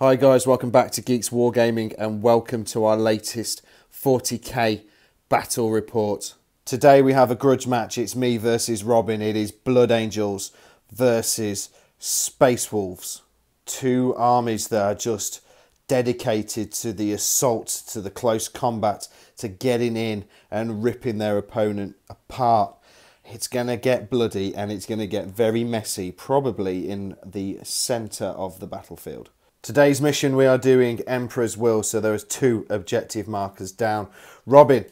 Hi guys, welcome back to Geeks Wargaming and welcome to our latest 40k battle report. Today we have a grudge match. It's me versus Robin. It is Blood Angels versus Space Wolves. Two armies that are just dedicated to the assault, to the close combat, to getting in and ripping their opponent apart. It's going to get bloody and it's going to get very messy, probably in the centre of the battlefield. Today's mission, we are doing Emperor's Will, so there is 2 objective markers down. Robin,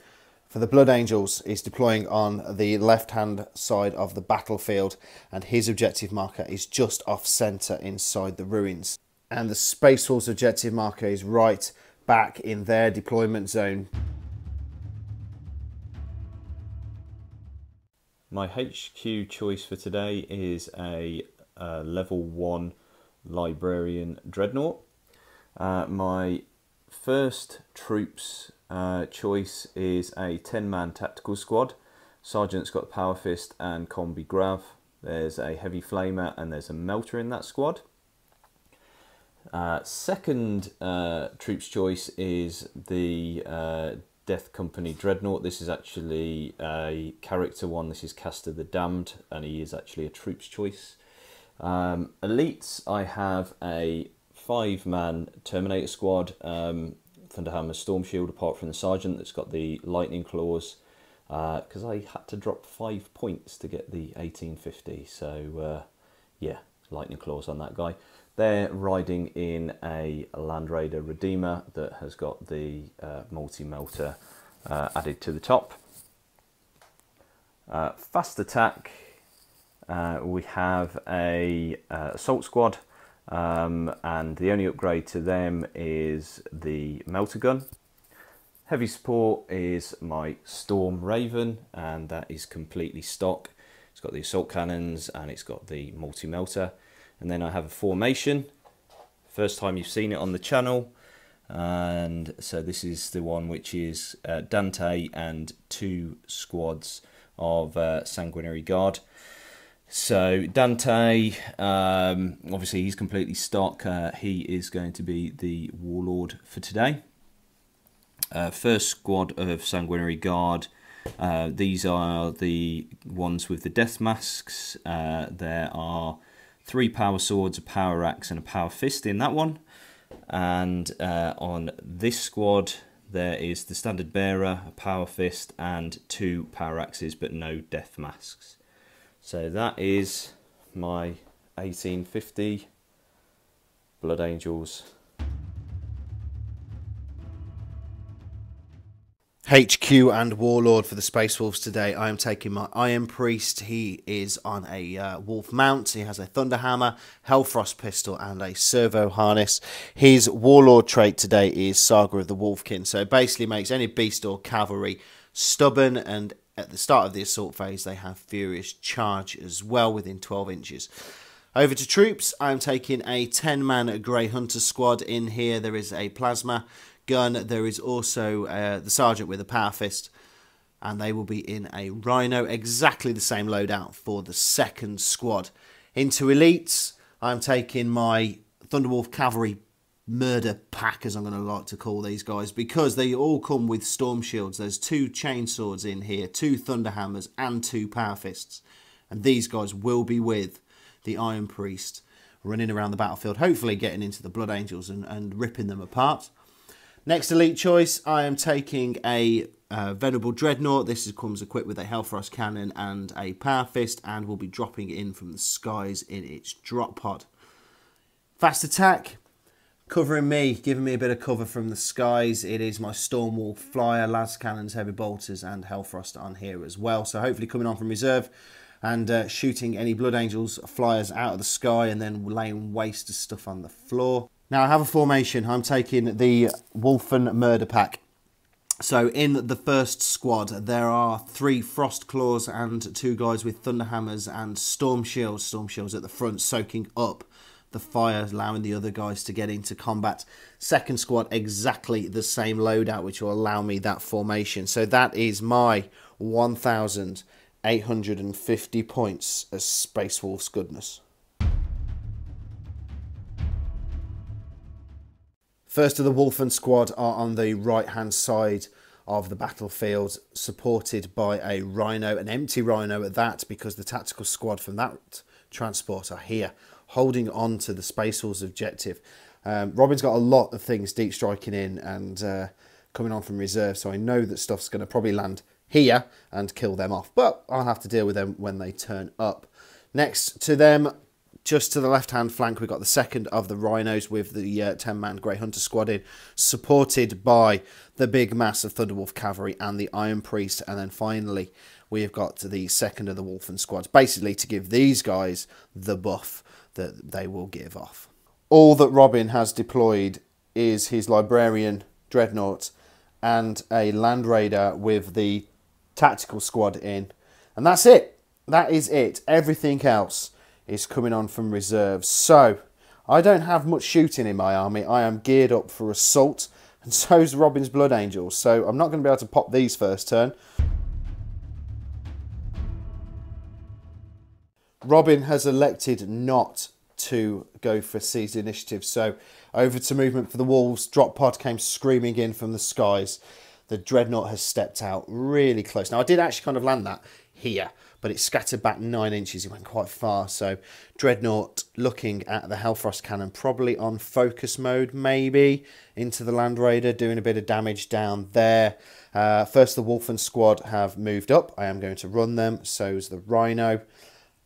for the Blood Angels, is deploying on the left-hand side of the battlefield, and his objective marker is just off-centre inside the ruins. And the Space Wolves objective marker is right back in their deployment zone. My HQ choice for today is a level 1 Librarian Dreadnought. My first troops choice is a 10-man tactical squad. Sergeant's got Power Fist and Combi Grav. There's a Heavy Flamer and there's a Melter in that squad. Second troops choice is the Death Company Dreadnought. This is actually a character one. This is Caster the Damned, and he is actually a troops choice. Elites, I have a 5-man Terminator squad, Thunderhammer Storm Shield, apart from the Sergeant that's got the Lightning Claws, because I had to drop 5 points to get the 1850, so yeah, Lightning Claws on that guy. They're riding in a Land Raider Redeemer that has got the multi-melter added to the top. Fast attack. We have a assault squad, and the only upgrade to them is the melter gun. Heavy support is my Storm Raven, and that is completely stock. It's got the assault cannons and it's got the multi-melter. And then I have a formation. First time you've seen it on the channel, and so this is the one which is Dante and 2 squads of Sanguinary Guard. So Dante, obviously he's completely stock. He is going to be the Warlord for today. First squad of Sanguinary Guard. These are the ones with the death masks. There are 3 power swords, a power axe and a power fist in that one. And on this squad there is the standard bearer, a power fist and 2 power axes, but no death masks. So that is my 1850 Blood Angels. HQ and Warlord for the Space Wolves today. I am taking my Iron Priest. He is on a wolf mount. He has a Thunderhammer, Hellfrost pistol and a servo harness. His Warlord trait today is Saga of the Wolfkin. So it basically makes any beast or cavalry stubborn, and at the start of the assault phase they have Furious Charge as well within 12 inches. Over to troops, I'm taking a 10-man Grey Hunter squad. In here there is a plasma gun, there is also the Sergeant with a Power Fist, and they will be in a Rhino, exactly the same loadout for the second squad. Into elites, I'm taking my Thunderwolf Cavalry Murder Pack, as I'm going to like to call these guys, because they all come with Storm Shields. There's 2 Chainswords in here, 2 Thunderhammers and 2 Power Fists, and these guys will be with the Iron Priest running around the battlefield, hopefully getting into the Blood Angels and ripping them apart. Next elite choice, I am taking a Venerable Dreadnought. This comes equipped with a Hellfrost cannon and a Power Fist, and will be dropping in from the skies in its drop pod. Fast attack, covering me, giving me a bit of cover from the skies. It is my Stormwolf Flyer, Las Cannons, Heavy Bolters and Hellfrost on here as well. So hopefully coming on from reserve and shooting any Blood Angels flyers out of the sky and then laying waste of stuff on the floor. Now I have a formation. I'm taking the Wolfen Murder Pack. So in the first squad there are 3 Frost Claws and 2 guys with Thunderhammers and Storm Shields. Storm Shields at the front, soaking up the fire, allowing the other guys to get into combat. Second squad, exactly the same loadout, which will allow me that formation. So that is my 1,850 points as Space Wolves goodness. First of the Wolfen squad are on the right-hand side of the battlefield, supported by a Rhino, an empty Rhino at that, because the tactical squad from that transport are here, holding on to the Space Wolves objective. Robin's got a lot of things deep striking in and coming on from reserve, so I know that stuff's going to probably land here and kill them off, but I'll have to deal with them when they turn up. Next to them, just to the left-hand flank, we've got the second of the Rhinos with the 10-man Grey Hunter squad in, supported by the big mass of Thunderwolf cavalry and the Iron Priest. And then finally, we've got the second of the Wolfen squads, basically to give these guys the buff that they will give off. All that Robin has deployed is his Librarian Dreadnought and a Land Raider with the tactical squad in. And that's it. That is it. Everything else is coming on from reserve. So I don't have much shooting in my army. I am geared up for assault, and so is Robin's Blood Angels. So I'm not going to be able to pop these first turn. Robin has elected not to go for seized initiative. So over to movement for the Wolves. Drop pod came screaming in from the skies. The Dreadnought has stepped out really close. Now I did actually kind of land that here, but it scattered back 9 inches. It went quite far. So Dreadnought looking at the Hellfrost cannon, probably on focus mode, maybe into the Land Raider, doing a bit of damage down there. First, the Wolfen squad have moved up. I am going to run them. So is the Rhino.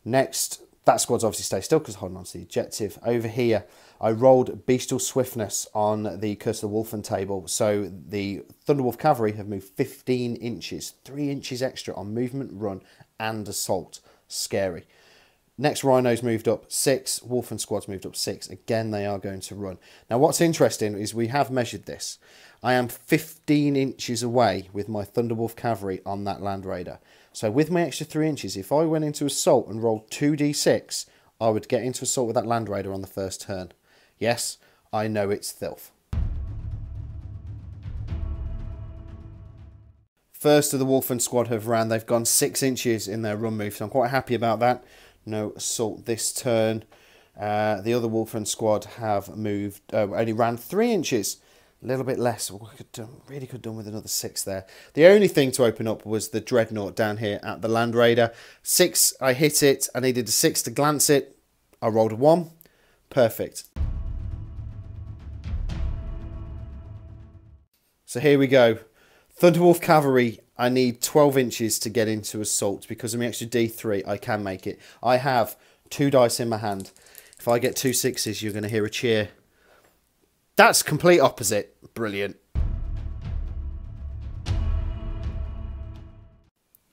Next, that squad's obviously stay still because holding on to the objective. Over here, I rolled Bestial Swiftness on the Curse of the Wolfen table. So the Thunderwolf cavalry have moved 15 inches, 3 inches extra on movement, run, and assault. Scary. Next, Rhinos moved up 6. Wolfen squad's moved up 6. Again, they are going to run. Now, what's interesting is we have measured this. I am 15 inches away with my Thunderwolf cavalry on that Land Raider. So with my extra 3 inches, if I went into assault and rolled 2d6, I would get into assault with that Land Raider on the first turn. Yes, I know it's filth. First of the Wolfen squad have ran. They've gone 6 inches in their run move, so I'm quite happy about that. No assault this turn. The other Wolfen squad have moved, only ran 3 inches. A little bit less. We really could have done with another 6 there. The only thing to open up was the Dreadnought down here at the Land Raider. 6, I hit it. I needed a 6 to glance it. I rolled a 1. Perfect. So here we go. Thunderwolf cavalry, I need 12 inches to get into assault. Because of my extra D3, I can make it. I have 2 dice in my hand. If I get 2 6s, you're going to hear a cheer. That's complete opposite. Brilliant.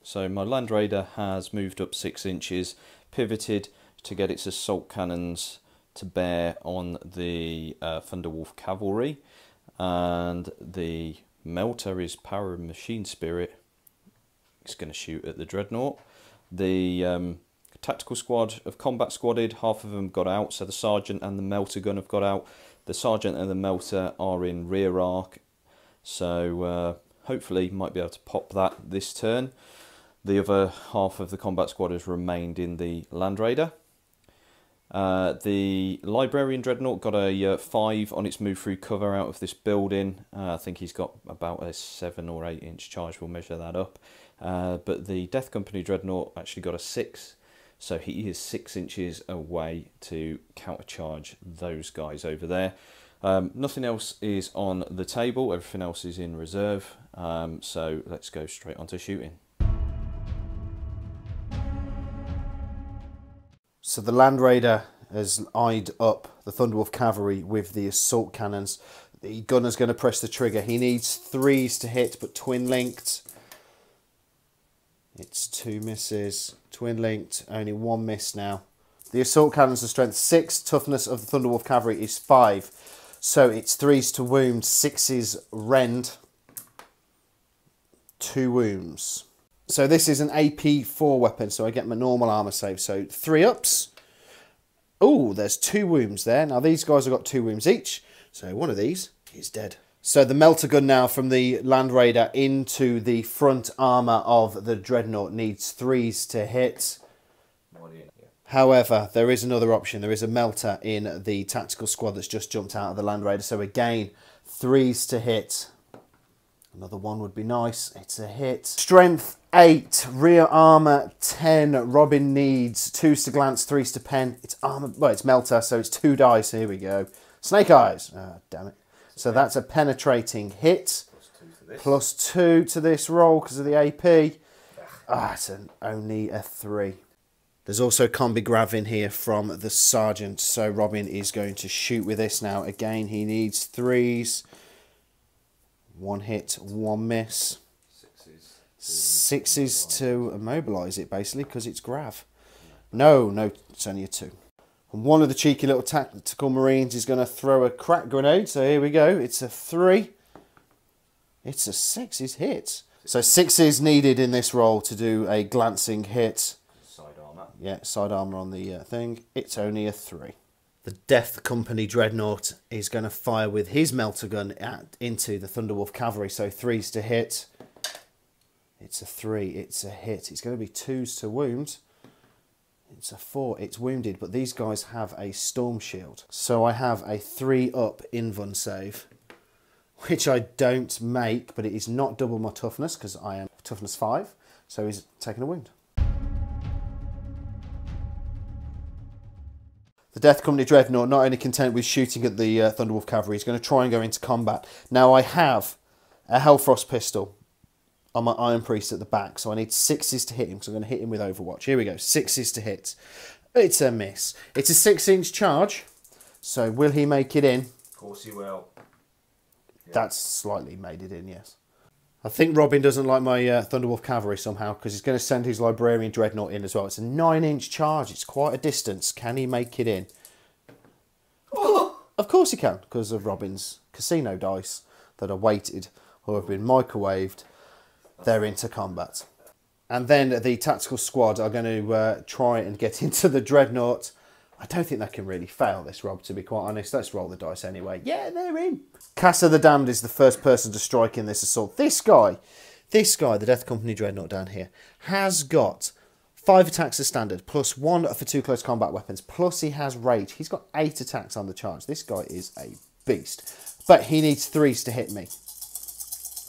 So my Land Raider has moved up 6 inches, pivoted to get its assault cannons to bear on the Thunderwolf cavalry, and the Melter is Power of Machine Spirit. It's going to shoot at the Dreadnought. The tactical squad have combat squadded. Half of them got out, so the Sergeant and the Melter gun have got out. The Sergeant and the Melter are in rear arc, so hopefully might be able to pop that this turn. The other half of the combat squad has remained in the Land Raider. The Librarian Dreadnought got a 5 on its move through cover out of this building. I think he's got about a 7 or 8 inch charge, we'll measure that up. But the Death Company Dreadnought actually got a 6. So he is 6 inches away to countercharge those guys over there. Nothing else is on the table. Everything else is in reserve. So let's go straight onto shooting. So the Land Raider has eyed up the Thunderwolf cavalry with the assault cannons. The gunner's going to press the trigger. He needs 3s to hit, but twin linked. It's 2 misses. Twin linked, only 1 miss now. The assault cannons are strength 6. Toughness of the Thunderwolf cavalry is 5. So it's 3s to wound, 6s rend, 2 wounds. So this is an AP4 weapon, so I get my normal armor save. So 3 ups. Oh, there's 2 wounds there. Now these guys have got 2 wounds each. So one of these is dead. So the Melter gun now from the Land Raider into the front armour of the Dreadnought needs 3s to hit. However, there is another option. There is a melter in the tactical squad that's just jumped out of the Land Raider. So again, 3s to hit. Another 1 would be nice. It's a hit. Strength 8, rear armor 10. Robin needs 2s to glance, 3s to pen. It's armor, well, it's melter, so it's 2 dice. Here we go. Snake eyes. Ah, damn it. So that's a penetrating hit. Plus 2 to this roll because of the AP. Ah, it's only a 3. There's also combi grav in here from the sergeant. So Robin is going to shoot with this now. Again, he needs 3s. 1 hit, 1 miss. 6s to immobilise it, basically, because it's grav. No, it's only a 2. And one of the cheeky little tactical marines is going to throw a crack grenade. So here we go. It's a 3. It's a 6s hit. So 6s needed in this roll to do a glancing hit. Side armour. Yeah, side armour on the thing. It's only a 3. The Death Company Dreadnought is going to fire with his melter gun into the Thunderwolf Cavalry. So 3s to hit. It's a 3. It's a hit. It's going to be 2s to wound. It's a 4. It's wounded. But these guys have a Storm Shield. So I have a 3-up invuln save, which I don't make. But it is not double my toughness because I am toughness 5. So he's taking a wound. The Death Company Dreadnought, not only content with shooting at the Thunderwolf Cavalry, is going to try and go into combat. Now I have a Hellfrost pistol on my Iron Priest at the back, so I need 6s to hit him, because I'm going to hit him with Overwatch. Here we go, 6s to hit. It's a miss. It's a 6-inch charge, so will he make it in? Of course he will. Yeah. That's slightly made it in, yes. I think Robin doesn't like my Thunderwolf Cavalry somehow, because he's going to send his Librarian Dreadnought in as well. It's a 9-inch charge. It's quite a distance. Can he make it in? Oh. Of course he can, because of Robin's casino dice that are weighted or have been microwaved. They're into combat. And then the tactical squad are going to try and get into the Dreadnought. I don't think they can really fail this, Rob, to be quite honest. Let's roll the dice anyway. Yeah, they're in. Casa the Damned is the first person to strike in this assault. This guy, the Death Company Dreadnought down here, has got 5 attacks as standard, plus 1 for 2 close combat weapons, plus he has rage. He's got 8 attacks on the charge. This guy is a beast. But he needs 3s to hit me.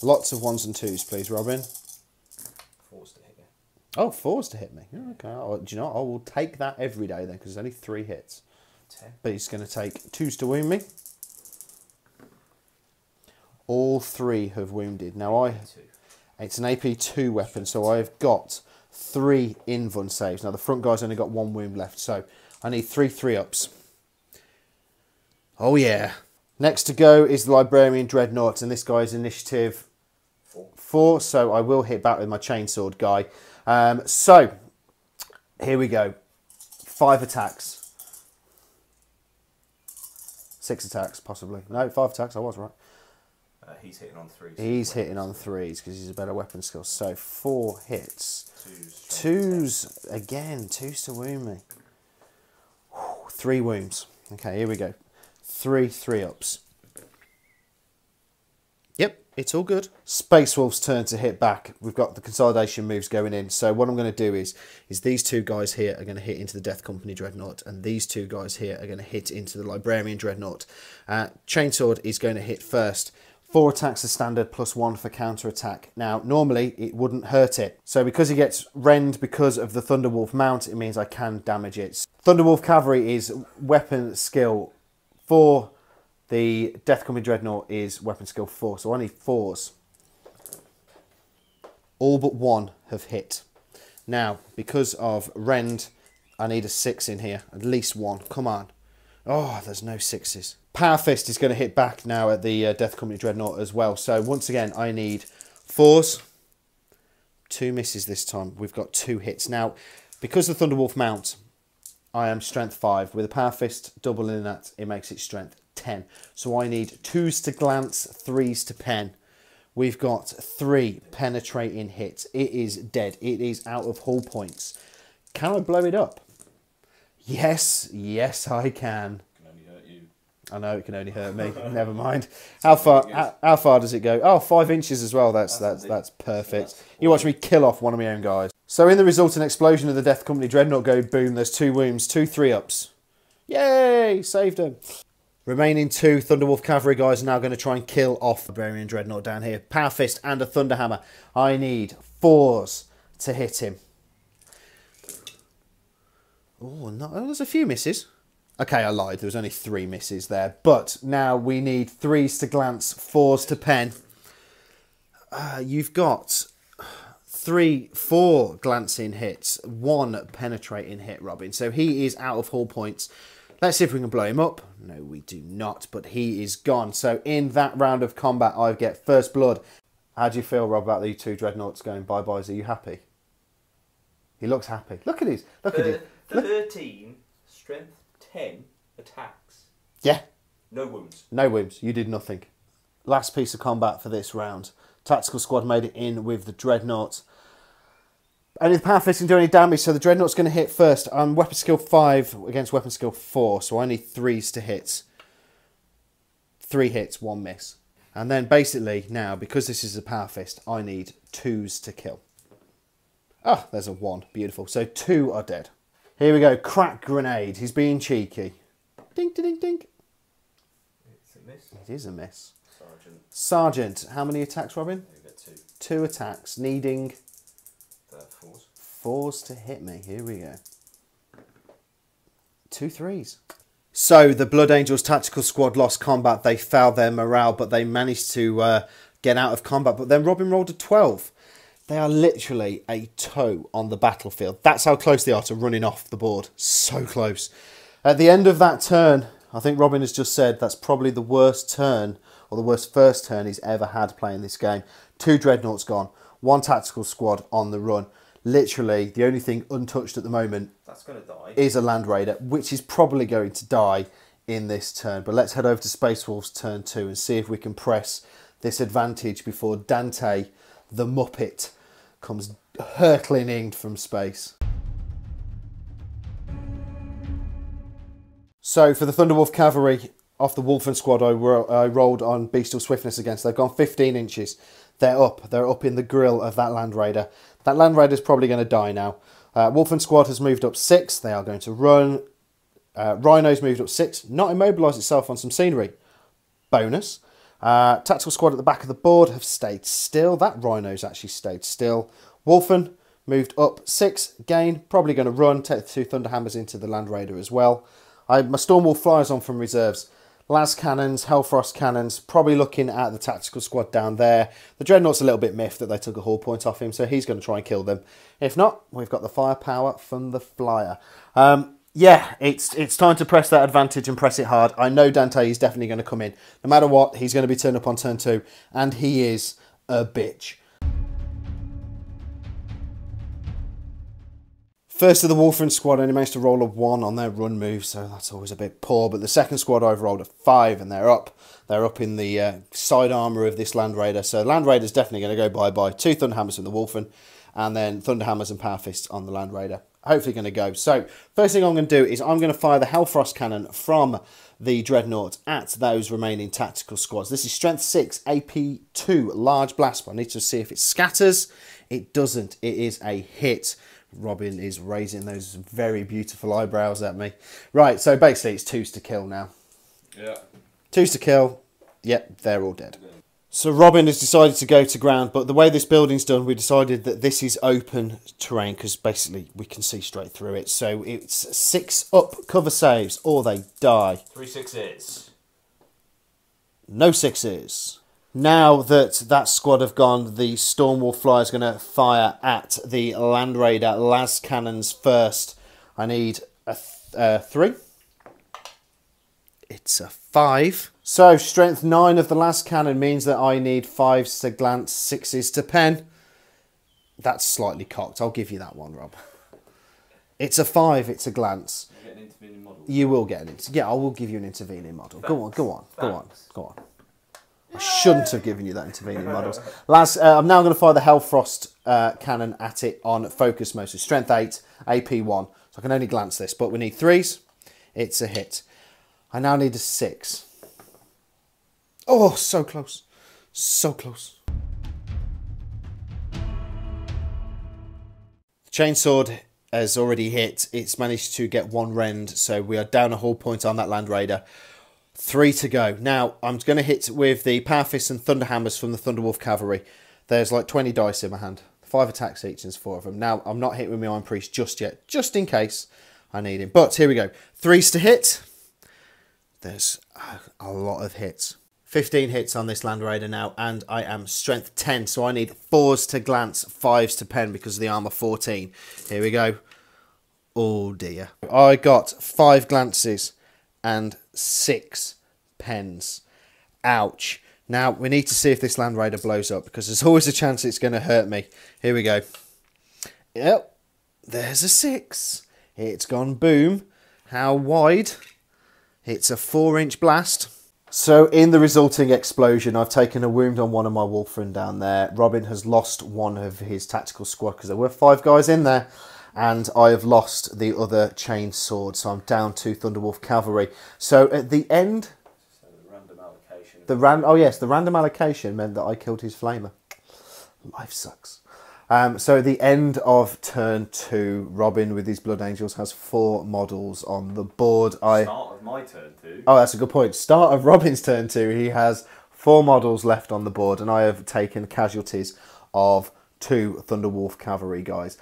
Lots of 1s and 2s, please, Robin. 4s to hit you. Oh, 4s to hit me. Okay. Do you know what? I will take that every day then, because there's only 3 hits. 10. But he's going to take 2s to wound me. All 3 have wounded. Now it's an AP2 weapon, so I've got 3 invuln saves. Now the front guy's only got 1 wound left, so I need 3 3-ups. Oh yeah. Next to go is the Librarian Dreadnought, and this guy's initiative 4, so I will hit back with my chainsword guy. So here we go. 5 attacks. 6 attacks, possibly. No, 5 attacks, I was right. He's hitting on 3s. He's hitting on 3s because he's a better weapon skill. So 4 hits. 2s again. 2s to wound me. 3 wounds. Okay, here we go. 3 3-ups. Yep, it's all good. Space Wolf's turn to hit back. We've got the consolidation moves going in. So what I'm going to do is these 2 guys here are going to hit into the Death Company Dreadnought, and these 2 guys here are going to hit into the Librarian Dreadnought. Chainsword is going to hit first. 4 attacks as standard, plus 1 for counter-attack. Now, normally, it wouldn't hurt it. So because he gets rend because of the Thunderwolf mount, it means I can damage it. Thunderwolf Cavalry is weapon skill 4. The Death Company Dreadnought is weapon skill 4. So I need 4s. All but 1 have hit. Now, because of rend, I need a 6 in here. At least 1. Come on. Oh, there's no 6s. Power Fist is going to hit back now at the Death Company Dreadnought as well. So once again, I need 4s. 2 misses this time. We've got 2 hits. Now, because the Thunderwolf mount, I am strength 5. With a Power Fist doubling that, it makes it strength 10. So I need 2s to glance, 3s to pen. We've got 3 penetrating hits. It is dead. It is out of hull points. Can I blow it up? Yes, yes I can. I know it can only hurt me. Never mind. How far does it go? Oh, 5 inches as well. That's perfect. You watch me kill off one of my own guys. So in the resultant explosion of the Death Company Dreadnought go boom, there's 2 wounds, 2 3-ups. Yay! Saved him. Remaining 2 Thunderwolf Cavalry guys are now going to try and kill off the Barbarian Dreadnought down here. Power Fist and a Thunderhammer. I need 4s to hit him. Oh, no, there's a few misses. Okay, I lied. There was only 3 misses there. But now we need 3s to glance, 4s to pen. You've got 4 glancing hits, 1 penetrating hit, Robin. So he is out of hull points. Let's see if we can blow him up. No, we do not, but he is gone. So in that round of combat, I get first blood. How do you feel, Rob, about the 2 Dreadnoughts going bye-byes? Are you happy? He looks happy. Look at his. Look at him. 13, strength 10, attacks. Yeah. No wounds. No wounds. You did nothing. Last piece of combat for this round. Tactical squad made it in with the Dreadnought. Only the Power Fist can do any damage, so the Dreadnought's going to hit first. I'm weapon skill 5 against weapon skill 4, so I need 3s to hit. 3 hits, 1 miss. And then basically now, because this is a Power Fist, I need 2s to kill. Ah, there's a 1. Beautiful. So 2 are dead. Here we go. Crack grenade. He's being cheeky. Dink, dink, dink. It's a miss. It is a miss. Sergeant. Sergeant. How many attacks, Robin? You get 2. 2 attacks. Needing 4s. 4s to hit me. Here we go. 2 3s. So the Blood Angels tactical squad lost combat. They failed their morale, but they managed to get out of combat. But then Robin rolled a 12. They are literally a toe on the battlefield. That's how close they are to running off the board. So close. At the end of that turn, I think Robin has just said that's probably the worst turn, or the worst first turn he's ever had playing this game. 2 Dreadnoughts gone. 1 tactical squad on the run. Literally, the only thing untouched at the moment That's going to die. is a Land Raider, which is probably going to die in this turn. But let's head over to Space Wolves turn 2 and see if we can press this advantage before Dante, the Muppet, comes hurtling in from space. So for the Thunderwolf Cavalry, off the Wolfen squad, I rolled on Bestial Swiftness against. They've gone 15 inches. They're up in the grill of that Land Raider. That Land Raider's probably going to die now. Wolfen squad has moved up 6. They are going to run. Rhino's moved up 6. Not immobilised itself on some scenery. Bonus. Tactical squad at the back of the board have stayed still. That Rhino's actually stayed still. Wolfen moved up 6. Again, probably going to run. Take the 2 Thunderhammers into the Land Raider as well. My Stormwolf flyers on from reserves. Las cannons, Hellfrost cannons, probably looking at the tactical squad down there. The Dreadnought's a little bit miffed that they took a hull point off him, so he's going to try and kill them. If not, we've got the firepower from the flyer. Yeah, it's time to press that advantage and press it hard. I know Dante is definitely going to come in. No matter what, he's going to be turned up on turn 2, and he is a bitch. First of the Wolfen squad only managed to roll a 1 on their run move, so that's always a bit poor. But the second squad I've rolled a 5, and they're up. They're up in the side armour of this Land Raider. So Land Raider's definitely going to go bye-bye. 2 Thunderhammers from the Wolfen, and then Thunderhammers and Power Fists on the Land Raider. Hopefully going to go. So first thing I'm going to do is I'm going to fire the Hellfrost cannon from the Dreadnought at those remaining tactical squads. This is Strength 6, AP 2, Large Blast. But I need to see if it scatters. It doesn't. It is a hit. Robin is raising those very beautiful eyebrows at me. Right, so basically it's 2s to kill now. Yeah. 2s to kill. Yep, they're all dead. So Robin has decided to go to ground, but the way this building's done, we decided that this is open terrain because basically we can see straight through it. So it's 6 up cover saves or they die. 3 6s. No 6s. Now that squad have gone, the Stormwolf Flyer is going to fire at the Land Raider las cannons first. I need a 3. It's a 5. So strength 9 of the last cannon means that I need 5s to glance, 6s to pen. That's slightly cocked. I'll give you that one, Rob. It's a 5. It's a glance. You get an intervening model. You will get an yeah. I will give you an intervening model. Thanks. Go on. Go on. Go on. Thanks. Go on. I shouldn't have given you that intervening models. Last, I'm now going to fire the Hellfrost cannon at it on focus mode. So strength 8, AP 1. So I can only glance this, but we need 3s. It's a hit. I now need a 6. Oh, so close. So close. The Chainsword has already hit. It's managed to get 1 rend, so we are down a hull point on that Land Raider. 3 to go. Now, I'm going to hit with the Power Fists and Thunder Hammers from the Thunderwolf Cavalry. There's like 20 dice in my hand. 5 attacks each and there's 4 of them. Now, I'm not hitting with my Iron Priest just yet, just in case I need him. But here we go. 3s to hit. There's a lot of hits. 15 hits on this Land Raider now, and I am strength 10, so I need 4s to glance, 5s to pen because of the armor 14. Here we go. Oh dear. I got 5 glances and 6 pens. Ouch. Now, we need to see if this Land Raider blows up, because there's always a chance it's going to hurt me. Here we go. Yep. There's a 6. It's gone boom. How wide? It's a 4-inch blast. So, in the resulting explosion, I've taken a wound on one of my Wolfren down there. Robin has lost one of his tactical squad, because there were 5 guys in there. And I have lost the other chain sword, so I'm down to Thunderwolf Cavalry. So, at the end... The random allocation meant that I killed his flamer. Life sucks. So at the end of turn 2, Robin with his Blood Angels has 4 models on the board. Start of my turn 2. Oh, that's a good point. Start of Robin's turn 2, he has 4 models left on the board, and I have taken casualties of 2 Thunderwolf Cavalry guys.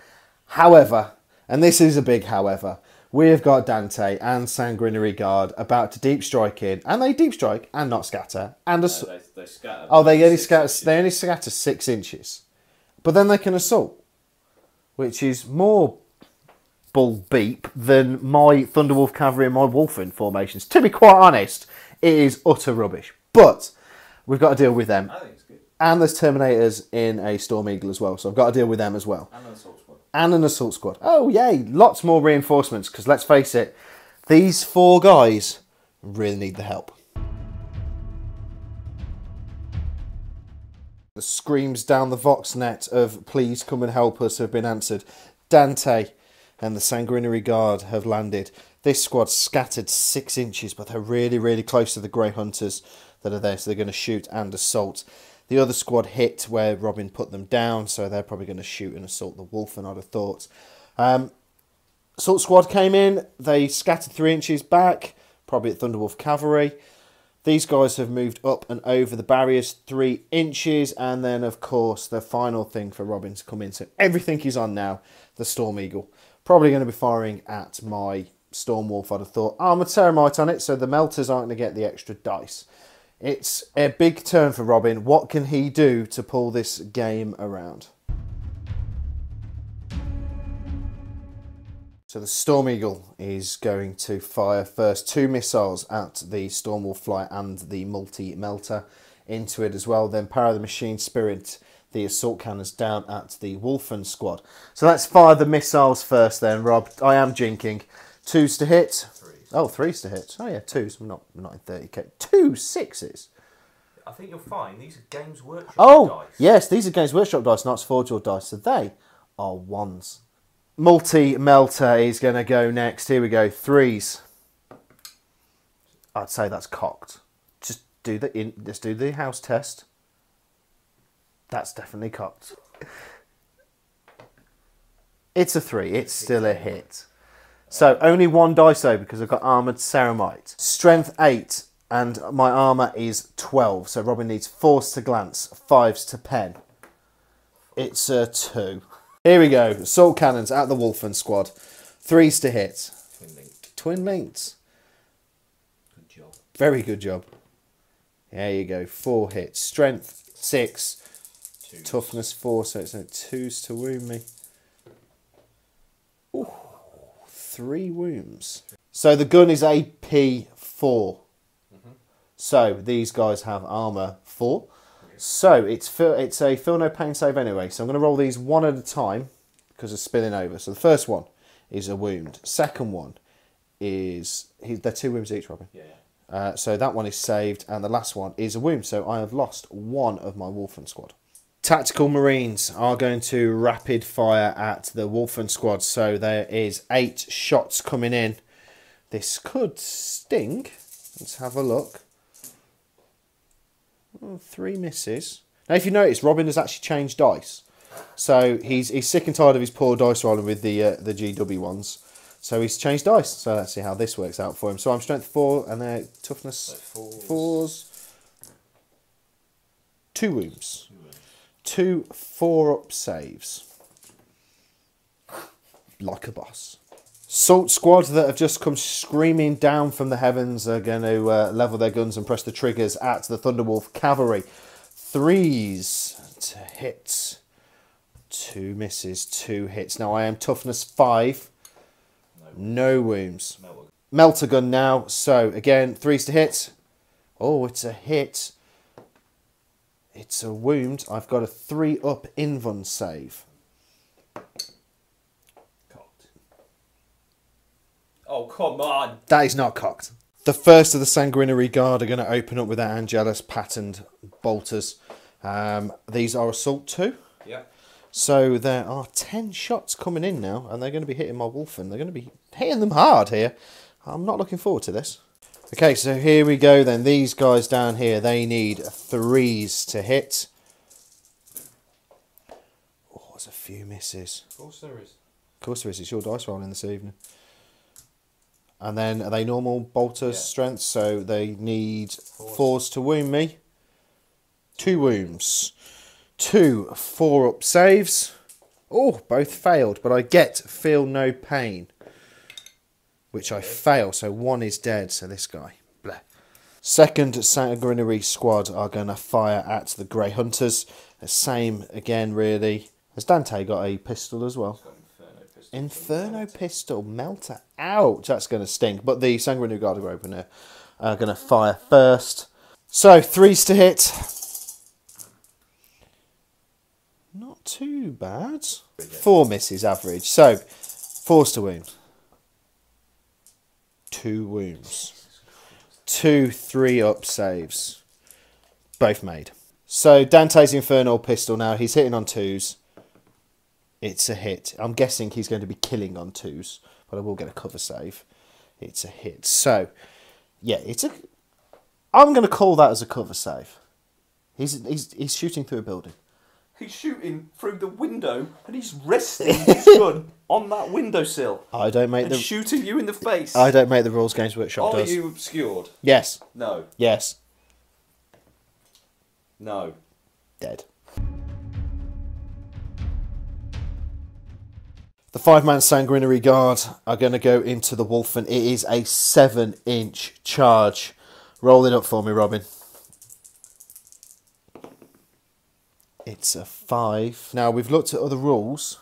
However, and this is a big however, we have got Dante and Sanguinary Guard about to deep strike in, and they deep strike and not scatter. And they scatter. Oh, they only scatter 6 inches, but then they can assault, which is more bull beep than my Thunderwolf Cavalry and my Wolfen formations. To be quite honest, it is utter rubbish. But we've got to deal with them. I think it's good. And there's Terminators in a Storm Eagle as well, so I've got to deal with them as well. And an assault squad. And an assault squad. Oh, yay. Lots more reinforcements, because let's face it, these 4 guys really need the help. The screams down the Voxnet of please come and help us have been answered. Dante and the Sanguinary Guard have landed. This squad scattered 6 inches, but they're really, really close to the Grey Hunters that are there, so they're going to shoot and assault. The other squad hit where Robin put them down, so they're probably going to shoot and assault the Wolfen, I'd have thought. Assault squad came in, they scattered 3 inches back, probably at Thunderwolf Cavalry. These guys have moved up and over the barriers 3 inches, and then, of course, the final thing for Robin to come in. So everything is on now, the Storm Eagle. Probably going to be firing at my Stormwolf, I'd have thought. Armoured Ceramite on it, so the melters aren't going to get the extra dice. It's a big turn for Robin. What can he do to pull this game around? So the Storm Eagle is going to fire first 2 missiles at the Stormwolf Flyer and the multi-melter into it as well. Then power the Machine Spirit, the assault cannons down at the Wolfen squad. So let's fire the missiles first then, Rob. I am jinking. 2s to hit. 3s. Oh, 3s to hit. Oh yeah, 2s. I'm not in 30k. 2 6s. I think you'll find these are Games Workshop Oh, dice. yes, these are Games Workshop dice, not Forge World dice. So they are 1s. Multi-melter is going to go next. Here we go. 3s. I'd say that's cocked. Just let's do the house test. That's definitely cocked. It's a 3. It's still a hit. So only 1 dice though, because I've got Armoured Ceramite. Strength 8, and my armour is 12. So Robin needs 4s to glance, 5s to pen. It's a 2. Here we go. Assault cannons at the Wolfen squad. 3s to hit. Twin linked. Twin linked. Good job. Very good job. There you go. 4 hits. Strength 6. 2s. Toughness 4, so it's 2s to wound me. Ooh, 3 wounds. So the gun is AP 4. So these guys have armour 4. So it's a feel no pain save anyway. So I'm going to roll these one at a time because of spilling over. So the first one is a wound. Second one is... they're 2 wounds each, Robin. Yeah. So that one is saved, and the last one is a wound. So I have lost 1 of my Wolfen squad. Tactical Marines are going to rapid fire at the Wolfen squad. So there is 8 shots coming in. This could sting. Let's have a look. 3 misses. Now, if you notice, Robin has actually changed dice. So he's sick and tired of his poor dice rolling with the GW ones. So he's changed dice. So let's see how this works out for him. So I'm strength 4 and they're toughness So 4s. 2 wounds. 2 4-up saves. Like a boss. Salt squad that have just come screaming down from the heavens are going to level their guns and press the triggers at the Thunderwolf cavalry. 3s to hit. 2 misses, 2 hits. Now I am toughness 5. No wounds. Melter gun now. So again, 3s to hit. Oh, it's a hit. It's a wound. I've got a 3-up invuln save. Cocked. Oh, come on. That is not cocked. The first of the Sanguinary Guard are going to open up with their Angelus patterned bolters. These are assault 2. Yeah. So there are 10 shots coming in now, and they're going to be hitting my Wolfen. They're going to be hitting them hard here. I'm not looking forward to this. Okay, so here we go then. These guys down here, they need 3s to hit. Oh, there's a few misses. Of course there is. Of course there is. It's your dice rolling this evening. And then are they normal bolter strength? So they need 4s to wound me. 2 wounds. 2 4-up saves. Oh, both failed, but I feel no pain. Which I fail, so 1 is dead, so this guy. Bleh. Second Sanguinary squad are going to fire at the Grey Hunters. The same again, really. Has Dante got a pistol as well? Inferno pistol, melter. Ouch, that's going to stink. But the Sanguinary Guard are open here. Are going to fire first. So, 3s to hit. Not too bad. 4 misses average. So, 4s to wound. 2 wounds. 2 3-up saves. Both made. So, Dante's Infernal pistol now. He's hitting on 2s. It's a hit. I'm guessing he's going to be killing on 2s, but I will get a cover save. It's a hit. So, yeah, I'm going to call that as a cover save. He's shooting through a building. He's shooting through the window and he's resting his gun on that windowsill. I don't make and shooting you in the face. I don't make the rules Games Workshop Are does. you obscured? Yes. No. Yes. No. Dead. The 5-man Sanguinary Guard are going to go into the Wolfen. It is a 7-inch charge. Roll it up for me, Robin. It's a 5. Now, we've looked at other rules,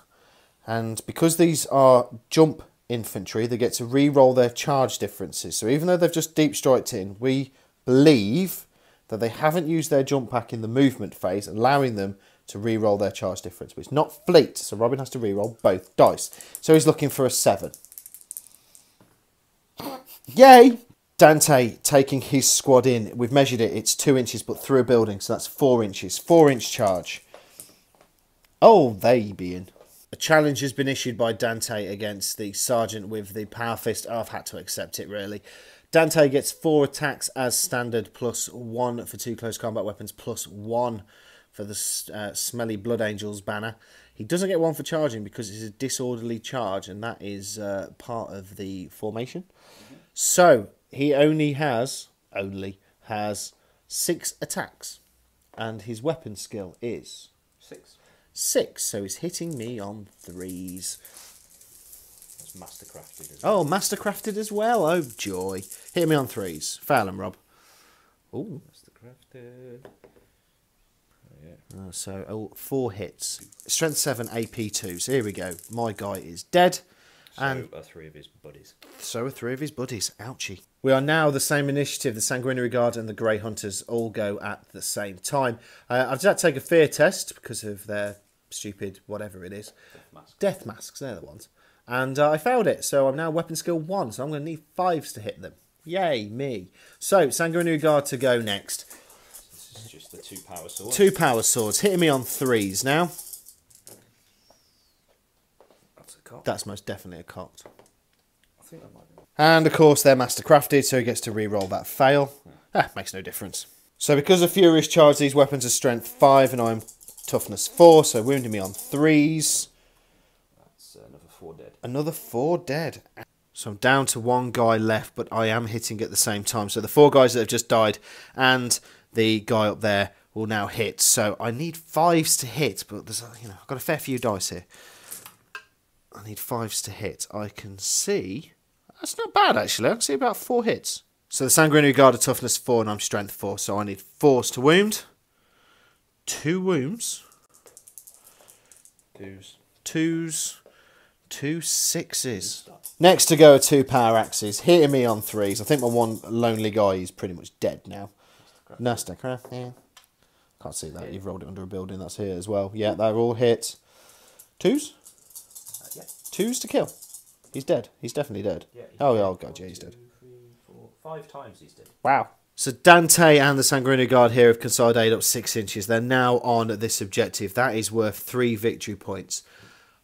and because these are jump infantry, they get to re-roll their charge differences. So even though they've just deep striked in, we believe that they haven't used their jump pack in the movement phase, allowing them to re-roll their charge difference. But it's not fleet, so Robin has to re-roll both dice. So he's looking for a 7. Yay! Dante taking his squad in. We've measured it. It's 2 inches, but through a building, so that's 4 inches. 4-inch charge. Oh, they be in. A challenge has been issued by Dante against the sergeant with the power fist. Oh, I've had to accept it, really. Dante gets 4 attacks as standard, plus 1 for 2 close combat weapons, plus 1 for the Smelly Blood Angels banner. He doesn't get 1 for charging because it's a disorderly charge, and that is part of the formation. So he only has 6 attacks, and his weapon skill is 6. So he's hitting me on 3s. That's mastercrafted. Oh, mastercrafted as well. Oh joy! Hit me on 3s. Fail him, Rob. Ooh. Mastercrafted. So 4 hits. Strength 7, AP 2. So here we go. My guy is dead. And so are 3 of his buddies. So are 3 of his buddies. Ouchie. We are now the same initiative. The Sanguinary Guard and the Grey Hunters all go at the same time. I've had to take a fear test because of their stupid whatever it is. Death masks. They're the ones. And I failed it. So I'm now weapon skill 1. So I'm going to need 5s to hit them. Yay, me. So Sanguinary Guard to go next. This is just the 2 power swords. 2 power swords. Hitting me on 3s now. That's most definitely a cocked. I think that might be. And of course they're mastercrafted, so he gets to re-roll that fail. Makes no difference. So because of Furious Charge, these weapons are strength 5 and I'm toughness 4, so wounding me on 3s. That's another 4 dead. Another 4 dead. So I'm down to 1 guy left, but I am hitting at the same time. So the 4 guys that have just died and the guy up there will now hit. So I need 5s to hit, but there's, I've got a fair few dice here. I need 5s to hit. I can see... That's not bad, actually. I can see about 4 hits. So the Sanguinary Guard are toughness 4 and I'm strength 4. So I need 4s to wound. 2 wounds. 2s. 2 6s. Next to go are 2 power axes. Hitting me on 3s. I think my one lonely guy is pretty much dead now. Nasty crap, yeah. Can't see that. You've rolled it under a building. That's here as well. Yeah, they're all hit. 2s? Yeah. 2s to kill. He's dead. He's definitely dead. Yeah, oh god, yeah, he's dead. 3, 4, 5 times he's dead. Wow. So Dante and the Sanguinary Guard here have consolidated up 6 inches. They're now on this objective. That is worth 3 victory points.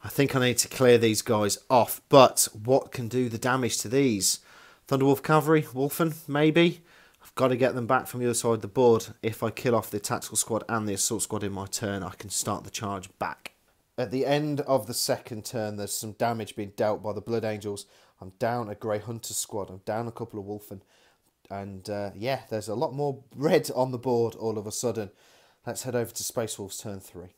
I think I need to clear these guys off. But what can do the damage to these? Thunderwolf Cavalry? Wolfen? Maybe? I've got to get them back from the other side of the board. If I kill off the Tactical Squad and the Assault Squad in my turn, I can start the charge back. At the end of the second turn, there's some damage being dealt by the Blood Angels. I'm down a Grey Hunter squad. I'm down a couple of Wolfen. And yeah, there's a lot more red on the board all of a sudden. Let's head over to Space Wolves turn 3.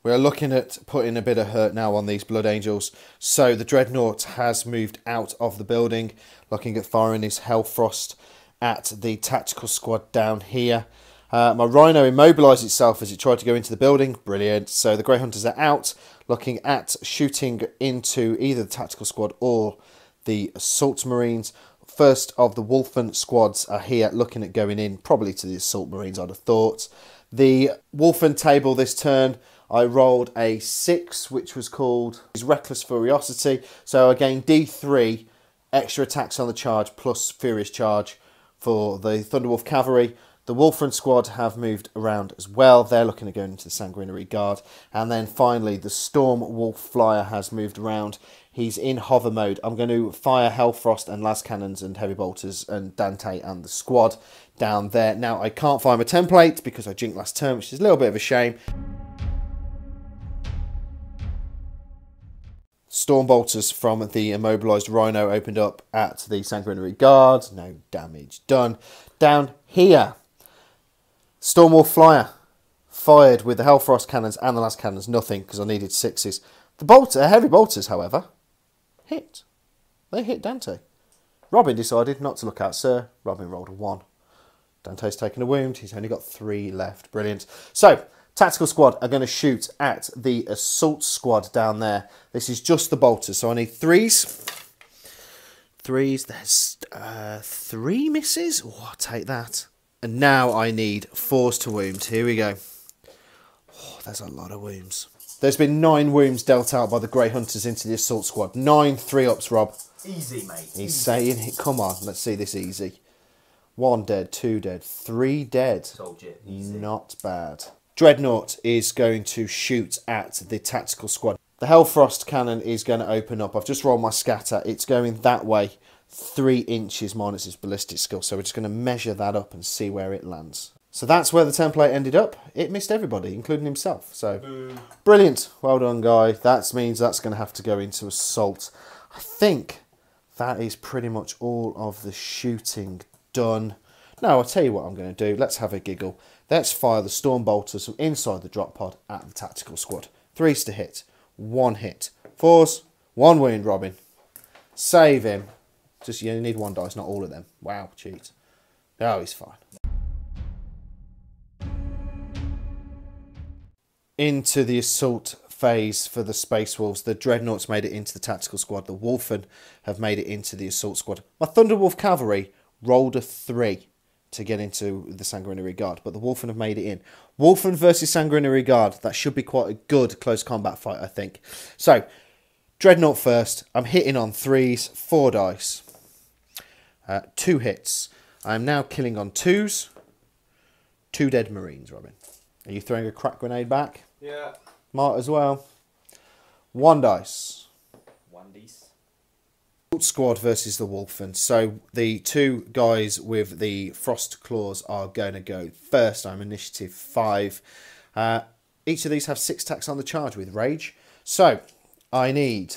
We're looking at putting a bit of hurt now on these Blood Angels. So the Dreadnought has moved out of the building, looking at firing his Hellfrost at the Tactical Squad down here. My Rhino immobilised itself as it tried to go into the building. Brilliant. So the Grey Hunters are out, looking at shooting into either the Tactical Squad or the Assault Marines. First of the Wolfen squads are here, looking at going in, probably to the Assault Marines, I'd have thought. The Wolfen table this turn, I rolled a 6, which was called Reckless Furiosity. So again, D3, extra attacks on the charge, plus Furious Charge for the Thunderwolf Cavalry. The Wolfen squad have moved around as well. They're looking at going into the Sanguinary Guard. And then finally, the Storm Wolf Flyer has moved around. He's in hover mode. I'm going to fire Hellfrost and Las Cannons and Heavy Bolters and Dante and the squad down there. Now, I can't find my template because I jinked last turn, which is a little bit of a shame. Storm Bolters from the immobilised Rhino opened up at the Sanguinary Guard. No damage done. Down here, Stormwolf Flyer fired with the Hellfrost cannons and the last cannons. Nothing, because I needed 6s. The heavy bolters, however, hit. They hit Dante. Robin decided not to look out, sir. Robin rolled a 1. Dante's taken a wound. He's only got 3 left. Brilliant. So, Tactical Squad are going to shoot at the Assault Squad down there. This is just the bolters, so I need 3s. 3s. There's 3 misses. Oh, I'll take that. And now I need 4s to wound. Here we go. Oh, there's a lot of wounds. There's been 9 wounds dealt out by the Grey Hunters into the Assault Squad. 9 3-ups, Rob. Easy, mate. He's saying it. Come on, let's see this easy. 1 dead, 2 dead, 3 dead. Told you. Easy. Not bad. Dreadnought is going to shoot at the Tactical Squad. The Hellfrost cannon is going to open up. I've just rolled my scatter. It's going that way. 3 inches minus its ballistic skill. So we're just going to measure that up and see where it lands. So that's where the template ended up. It missed everybody, including himself. So brilliant. Well done, guy. That means that's going to have to go into assault. I think that is pretty much all of the shooting done. No, I'll tell you what I'm going to do. Let's have a giggle. Let's fire the Storm Bolters from inside the drop pod at the Tactical Squad. 3s to hit. 1 hit. 4s. 1 wound, Robin. Save him. Just, you only need 1 dice, not all of them. Wow, cheat. Oh, he's fine. Into the assault phase for the Space Wolves. The Dreadnoughts made it into the Tactical Squad. The Wolfen have made it into the Assault Squad. My Thunderwolf Cavalry rolled a 3 to get into the Sanguinary Guard, but the Wolfen have made it in. Wolfen versus Sanguinary Guard. That should be quite a good close combat fight, I think. So, Dreadnought first. I'm hitting on 3s, 4 dice. 2 hits. I am now killing on 2s. 2 dead Marines, Robin. Are you throwing a crack grenade back? Yeah. Might as well. 1 dice. 1 dice. Squad versus the Wolfen. So the two guys with the frost claws are going to go first. I'm initiative 5. Each of these have 6 attacks on the charge with rage. So I need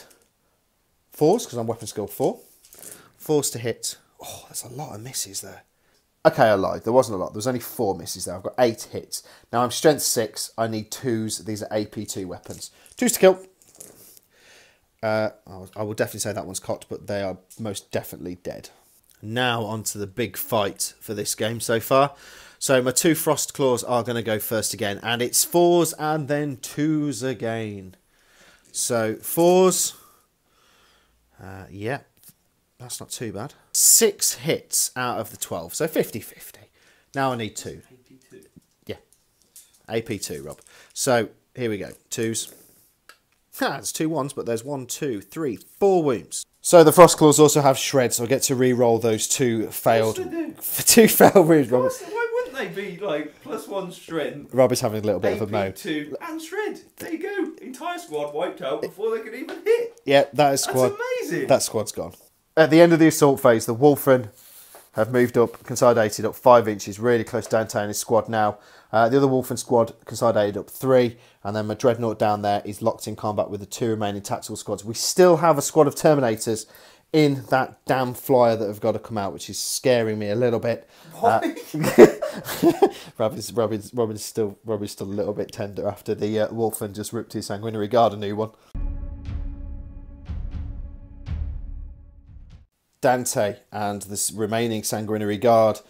4s because I'm weapon skill 4. 4s to hit. Oh, there's a lot of misses there. Okay, I lied. There wasn't a lot. There was only 4 misses there. I've got 8 hits. Now I'm strength 6. I need 2s. These are AP2 weapons. 2s to kill. I will definitely say that one's cocked, but they are most definitely dead. Now on to the big fight for this game so far. So my 2 frost claws are going to go first again, and it's 4s and then 2s again. So 4s, yeah, that's not too bad. 6 hits out of the 12, so 50-50. Now I need 2. AP2. Yeah, AP2, Rob. So here we go, 2s. It's 2 1s, but there's 1, 2, 3, 4 wounds. So the frost claws also have shred, so I get to re-roll those 2 failed. For 2 failed wounds, Rob. Why wouldn't they be like +1 strength? Rob is having a little bit of a moan. AP2 and shred. There you go. Entire squad wiped out before they could even hit. Yeah, that is squad. That's amazing. That squad's gone. At the end of the assault phase, the Wolfen have moved up, consolidated up 5 inches, really close to Dante and his squad now. The other Wolfen squad consolidated up 3, and then my Dreadnought down there is locked in combat with the 2 remaining tactical squads. We still have a squad of Terminators in that damn flyer that have got to come out, which is scaring me a little bit. Robin's still a little bit tender after the Wolfen just ripped his Sanguinary Guard a new one. Dante and the remaining Sanguinary Guard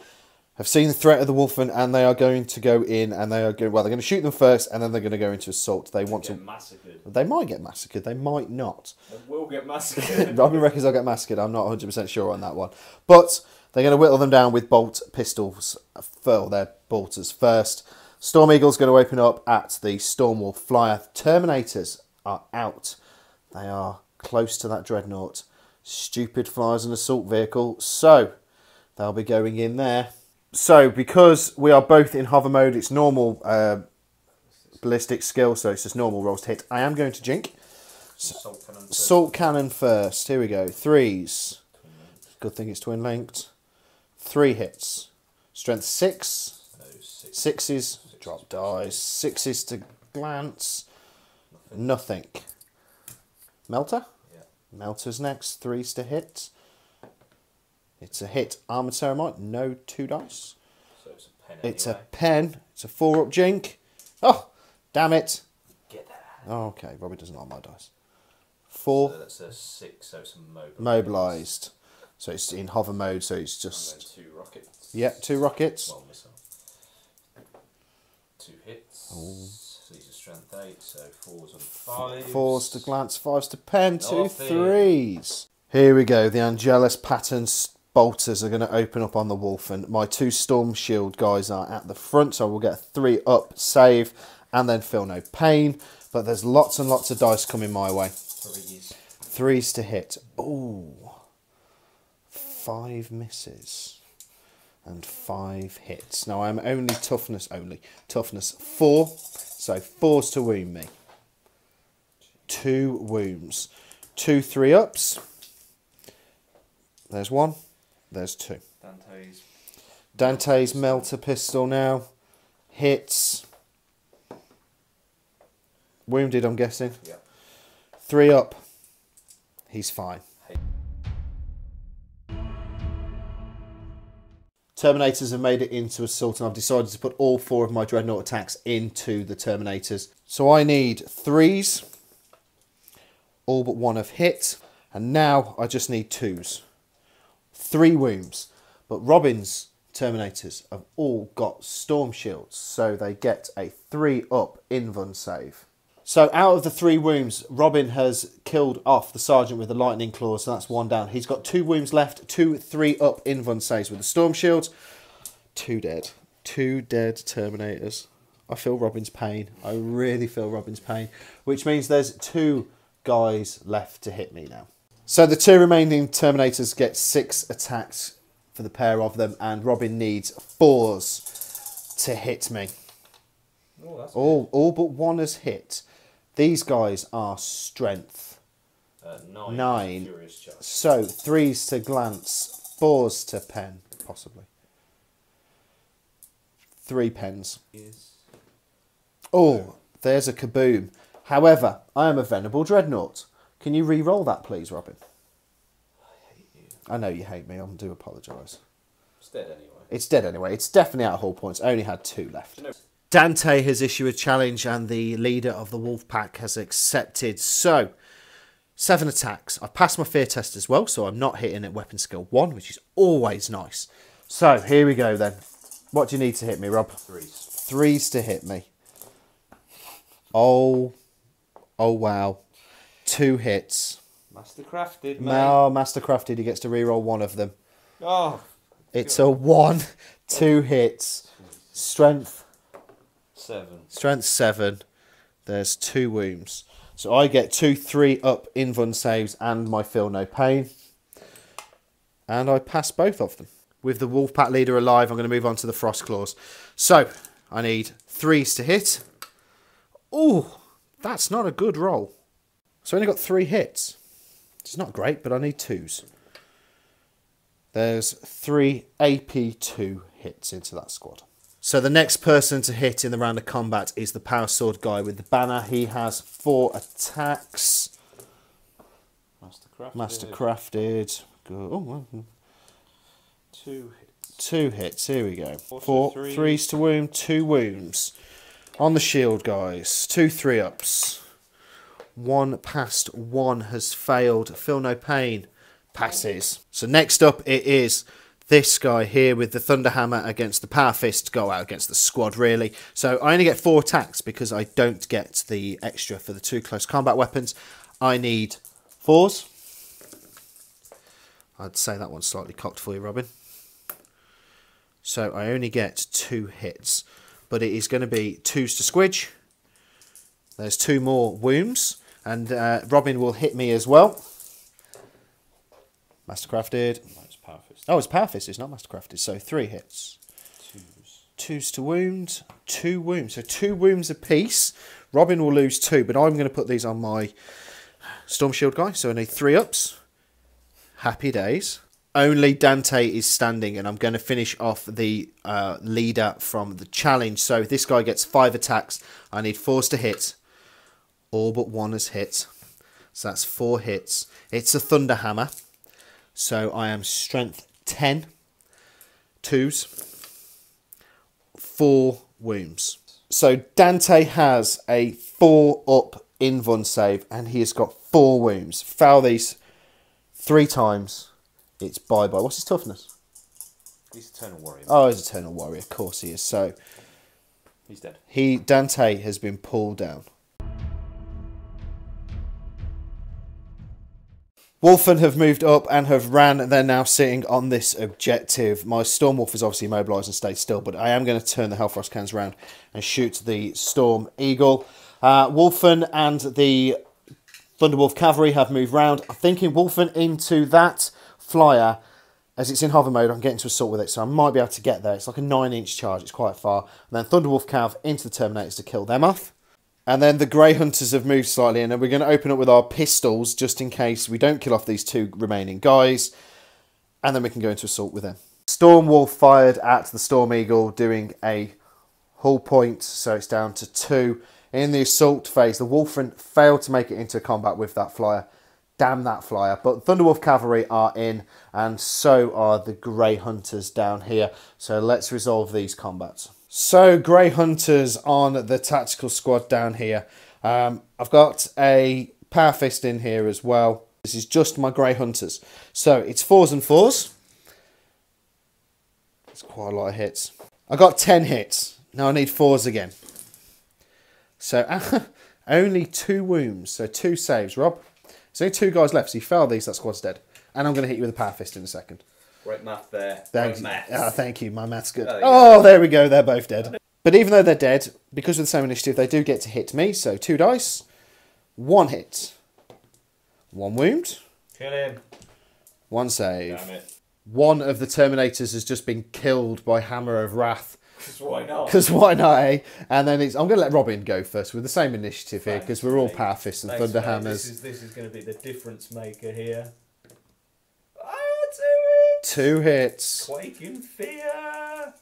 have seen the threat of the Wolfen, and they are going to go in, and they are going. Well, they're going to shoot them first, and then they're going to go into assault. They want to. Massacred. They might get massacred. They might not. They will get massacred. Robin reckons they'll get massacred. I'm not 100% sure on that one, but they're going to whittle them down with bolt pistols for their bolters first. Storm Eagle's going to open up at the Stormwolf flyer. Terminators are out. They are close to that Dreadnought. Stupid flyers an assault vehicle, so they'll be going in there. So because we are both in hover mode, it's normal ballistic skill, so it's just normal rolls to hit. I am going to jink. Assault cannon first. Here we go. 3s. Good thing it's twin linked. 3 hits. Strength 6. 6s. Drop dice. 6s to glance. Nothing. Melter? Melter's next. 3s to hit. It's a hit. Armoured Ceramite. No 2 dice. So it's a pen. It's a pen. It's a 4-up jink. Oh, damn it. Get that. Oh, okay, Robbie doesn't like my dice. 4. So that's a 6, so it's a Mobilised. So it's in hover mode, so it's just... 2 rockets. Yeah, 2 rockets. 1 missile. 2 hits. Oh. So these are strength 8, so 4s and 5s. 4s to glance, 5s to pen, 2 Nothing. 3s. Here we go. The Angelus patterns bolters are going to open up on the Wolfen. My 2 Storm Shield guys are at the front, so we'll get a 3-up save and then feel no pain. But there's lots and lots of dice coming my way. 3s. 3s to hit. Ooh. 5 misses. And 5 hits. Now I'm only toughness 4. So 4s to wound me. 2 wounds. 2 3-ups. There's 1. There's 2. Dante's melter pistol now. Hits. Wounded, I'm guessing. Yeah. 3 up. He's fine. Terminators have made it into assault, and I've decided to put all 4 of my Dreadnought attacks into the Terminators. So I need 3s. All but 1 have hit. And now I just need 2s. 3 wounds. But Robin's Terminators have all got Storm Shields, so they get a 3-up invuln save. So out of the 3 wounds, Robin has killed off the Sergeant with the Lightning Claws, so that's 1 down. He's got 2 wounds left, 2 3-up invuln saves with the Storm Shields. 2 dead. 2 dead Terminators. I feel Robin's pain. I really feel Robin's pain. Which means there's 2 guys left to hit me now. So the 2 remaining Terminators get 6 attacks for the pair of them, and Robin needs 4s to hit me. Oh, that's all but 1 has hit. These guys are strength. 9. Furious charge. So 3s to glance, 4s to pen, possibly. 3 pens. Yes. Oh, there's a kaboom. However, I am a Venerable Dreadnought. Can you re-roll that, please, Robin? I hate you. I know you hate me. I do apologise. It's dead anyway. It's dead anyway. It's definitely out of hull points. I only had 2 left. No. Dante has issued a challenge and the leader of the wolf pack has accepted. So, 7 attacks. I've passed my fear test as well, so I'm not hitting at weapon skill 1, which is always nice. So, here we go then. What do you need to hit me, Rob? 3s. 3s to hit me. Oh wow. 2 hits. Mastercrafted, mate. Now, Mastercrafted, he gets to reroll 1 of them. Oh. It's a 1, 2 hits. Strength 7. Strength 7. There's 2 wounds. So I get 2 3-up invuln saves and my feel no pain. And I pass both of them. With the Wolfpack leader alive, I'm going to move on to the Frost Claws. So I need 3s to hit. Oh, that's not a good roll. So I only got 3 hits. It's not great, but I need 2s. There's 3 AP2 hits into that squad. So the next person to hit in the round of combat is the Power Sword guy with the banner. He has 4 attacks. Mastercrafted. Oh, 2 hits. 2 hits. Here we go. 4, 3s to wound, 2 wounds. On the shield, guys. 2 3-ups. 1 past, 1 has failed. Feel no pain. Passes. So next up it is this guy here with the Thunderhammer against the Power Fist. Go out against the squad, really. So I only get 4 attacks because I don't get the extra for the 2 close combat weapons. I need 4s. I'd say that one's slightly cocked for you, Robin. So I only get 2 hits. But it is going to be 2s to squidge. There's 2 more wounds. And Robin will hit me as well. Mastercrafted. No, it's Power Fist. Oh, it's Power Fist. It's not Mastercrafted. So 3 hits. 2s. 2s to wound. 2 wounds. So 2 wounds apiece. Robin will lose 2. But I'm going to put these on my Storm Shield guy. So I need 3-ups. Happy days. Only Dante is standing, and I'm going to finish off the leader from the challenge. So this guy gets 5 attacks. I need 4s to hit. All but 1 has hit. So that's 4 hits. It's a Thunderhammer. So I am strength 10. 2s. 4 wounds. So Dante has a 4-up invuln save, and he has got 4 wounds. Foul these 3 times. It's bye-bye. What's his toughness? He's Eternal Warrior. Oh, he's Eternal Warrior. Of course he is. So He's dead. Dante has been pulled down. Wolfen have moved up and have ran. They're now sitting on this objective. My Stormwolf is obviously immobilised and stayed still, but I am going to turn the Hellfrost cans around and shoot the Storm Eagle. Wolfen and the Thunderwolf Cavalry have moved round. I'm thinking Wolfen into that flyer. As it's in hover mode, I'm getting to assault with it, so I might be able to get there. It's like a 9-inch charge. It's quite far. And then Thunderwolf Cav into the Terminators to kill them off. And then the Grey Hunters have moved slightly, and then we're going to open up with our pistols just in case we don't kill off these 2 remaining guys. And then we can go into assault with them. Stormwolf fired at the Storm Eagle, doing a hull point, so it's down to 2. In the assault phase, the Wolfen failed to make it into combat with that flyer. Damn that flyer. But Thunderwolf Cavalry are in, and so are the Grey Hunters down here. So let's resolve these combats. So, Grey Hunters on the tactical squad down here. I've got a Power Fist in here as well. This is just my Grey Hunters. So, it's 4s and 4s. That's quite a lot of hits. I got 10 hits. Now I need 4s again. So, only 2 wounds. So, 2 saves. Rob? There's only 2 guys left. So, you fail these, that squad's dead. And I'm going to hit you with a Power Fist in a second. Great math there. Thank Great you. math. Oh, thank you. My math's good. Oh, there we go. They're both dead. But even though they're dead, because of the same initiative, they do get to hit me. So 2 dice. 1 hit. 1 wound. Kill him. 1 save. Damn it. 1 of the Terminators has just been killed by Hammer of Wrath. Because why not? Because why not, eh? And then I'm going to let Robin go first with the same initiative here, because we're all Power Fists and Thunder Hammers. This is going to be the difference maker here. Ah, 2 hits. Quake in fear.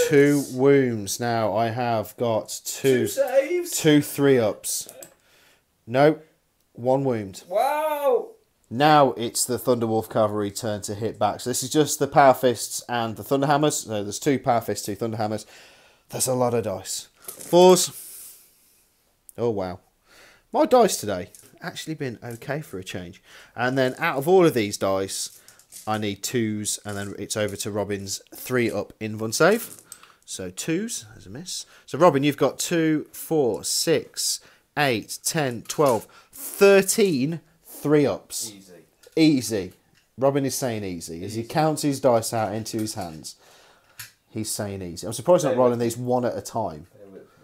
2 wounds. Now I have got 2 saves. 2 3-ups. No, 1 wound. Wow. Now it's the Thunderwolf Cavalry turn to hit back. So this is just the Power Fists and the Thunder Hammers. So there's 2 Power Fists, 2 Thunder Hammers. That's a lot of dice. 4s. Oh, wow. My dice today actually been okay for a change. And then out of all of these dice, I need 2s. And then it's over to Robin's 3-up invuln save. So 2s. There's a miss. So Robin, you've got 2, 4, 6, 8, 10, 12, 13 3-ups. Easy. Robin is saying easy. As he counts his dice out into his hands, he's saying easy. I'm surprised he's not rolling these one at a time.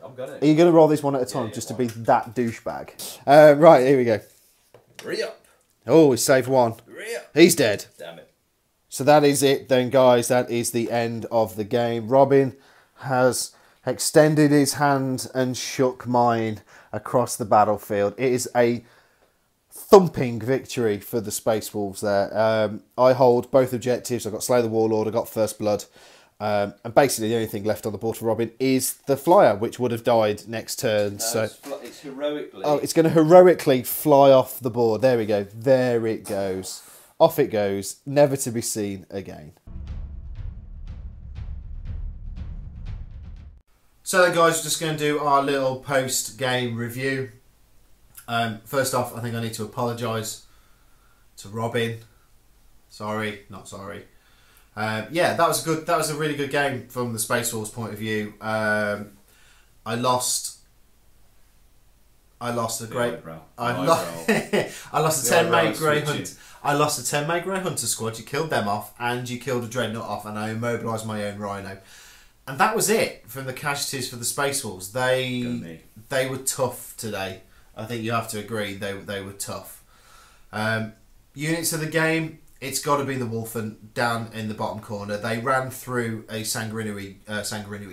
I'm gonna. Are you going to roll these one at a time just to be that douchebag? Right, here we go. Re-up. Oh, he saved 1. Re-up. He's dead. Damn it. So that is it then, guys. That is the end of the game. Robin has extended his hand and shook mine across the battlefield. It is a thumping victory for the Space Wolves there. I hold both objectives. I've got Slay the Warlord, I got First Blood. And basically the only thing left on the board for Robin is the Flyer, which would have died next turn. No, so it's heroically. Oh, it's going to heroically fly off the board. There we go. There it goes. Off it goes, never to be seen again. So then, guys, we're just going to do our little post-game review. First off, I think I need to apologise to Robin. Sorry, not sorry. Yeah, that was good. That was a really good game from the Space Wolves' point of view. I lost a great. I lost a 10-mate Grey Hunt. I lost a 10-mate Grey Hunter squad. You killed them off, and you killed a Dreadnought off, and I immobilised my own Rhino. And that was it from the casualties for the Space Wolves. They were tough today. I think you have to agree they were tough. Units of the game, it's got to be the Wolfen down in the bottom corner. They ran through a Sanguinary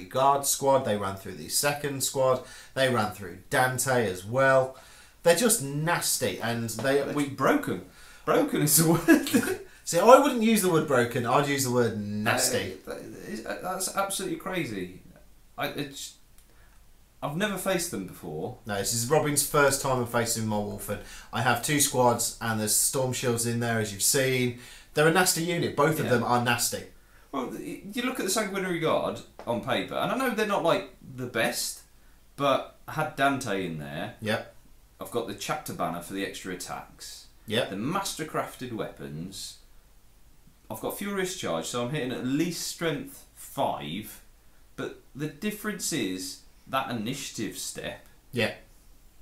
Guard squad. They ran through the second squad. They ran through Dante as well. They're just nasty, and broken. Broken is the word. See, I wouldn't use the word broken. I'd use the word nasty. That's absolutely crazy. I've never faced them before. No, this is Robin's first time I'm facing my Wolfen. I have 2 squads and there's Storm Shields in there, as you've seen. They're a nasty unit. Both of them are nasty. Well, you look at the Sanguinary Guard on paper, and I know they're not like the best, but I had Dante in there. Yep. I've got the chapter banner for the extra attacks. Yep. The mastercrafted weapons. I've got Furious Charge, so I'm hitting at least strength 5. But the difference is that initiative step. Yeah.